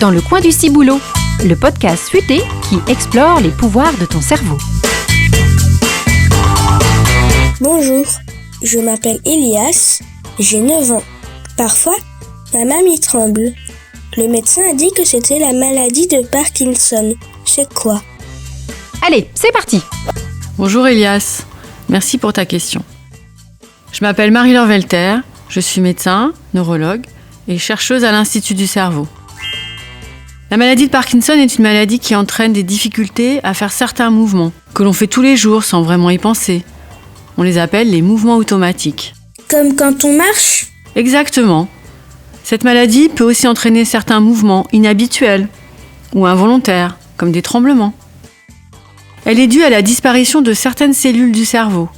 dans le coin du ciboulot, le podcast futé qui explore les pouvoirs de ton cerveau. Bonjour, je m'appelle Elias, j'ai 9 ans. Parfois, ma mamie tremble. Le médecin a dit que c'était la maladie de Parkinson. C'est quoi ? Allez, c'est parti! Bonjour Elias, merci pour ta question. Je m'appelle Marie-Laure Velter, je suis médecin, neurologue et chercheuse à l'Institut du cerveau. La maladie de Parkinson est une maladie qui entraîne des difficultés à faire certains mouvements que l'on fait tous les jours sans vraiment y penser. On les appelle les mouvements automatiques. Comme quand on marche ? Exactement. Cette maladie peut aussi entraîner certains mouvements inhabituels ou involontaires, comme des tremblements. Elle est due à la disparition de certaines cellules du cerveau,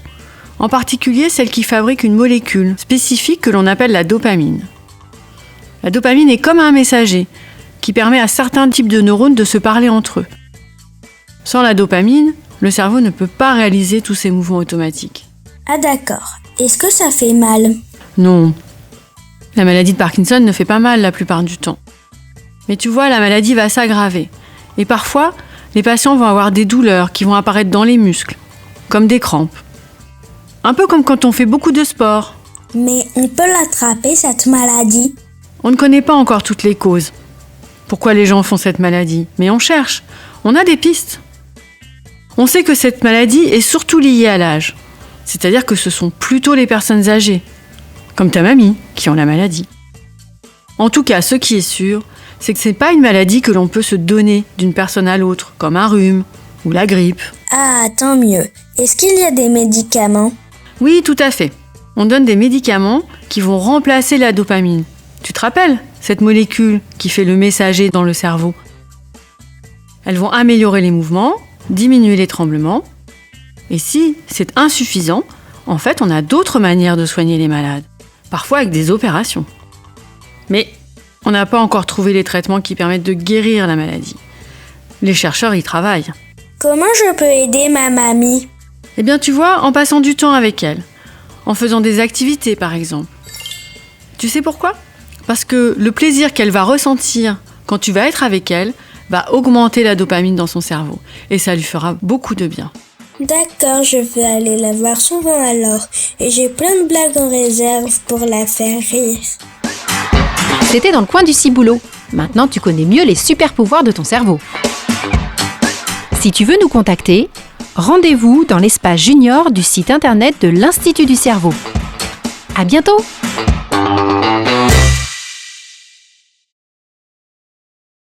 en particulier celles qui fabriquent une molécule spécifique que l'on appelle la dopamine. La dopamine est comme un messager qui permet à certains types de neurones de se parler entre eux. Sans la dopamine, le cerveau ne peut pas réaliser tous ces mouvements automatiques. Ah d'accord. Est-ce que ça fait mal ? Non. La maladie de Parkinson ne fait pas mal la plupart du temps. Mais tu vois, la maladie va s'aggraver. Et parfois, les patients vont avoir des douleurs qui vont apparaître dans les muscles, comme des crampes. Un peu comme quand on fait beaucoup de sport. Mais on peut l'attraper, cette maladie ? On ne connaît pas encore toutes les causes. Pourquoi les gens font cette maladie ? Mais on cherche. On a des pistes. On sait que cette maladie est surtout liée à l'âge. C'est-à-dire que ce sont plutôt les personnes âgées, comme ta mamie, qui ont la maladie. En tout cas, ce qui est sûr, c'est que ce n'est pas une maladie que l'on peut se donner d'une personne à l'autre, comme un rhume ou la grippe. Ah, tant mieux. Est-ce qu'il y a des médicaments ? Oui, tout à fait. On donne des médicaments qui vont remplacer la dopamine. Tu te rappelles, cette molécule qui fait le messager dans le cerveau ? Elles vont améliorer les mouvements, diminuer les tremblements. Et si c'est insuffisant, en fait, on a d'autres manières de soigner les malades. Parfois avec des opérations. Mais on n'a pas encore trouvé les traitements qui permettent de guérir la maladie. Les chercheurs y travaillent. Comment je peux aider ma mamie ? Eh bien, tu vois, en passant du temps avec elle, en faisant des activités par exemple. Tu sais pourquoi ? Parce que le plaisir qu'elle va ressentir quand tu vas être avec elle va augmenter la dopamine dans son cerveau. Et ça lui fera beaucoup de bien. D'accord, je vais aller la voir souvent alors. Et j'ai plein de blagues en réserve pour la faire rire. C'était dans le coin du ciboulot. Maintenant, tu connais mieux les super pouvoirs de ton cerveau. Si tu veux nous contacter, rendez-vous dans l'espace junior du site internet de l'Institut du cerveau. À bientôt!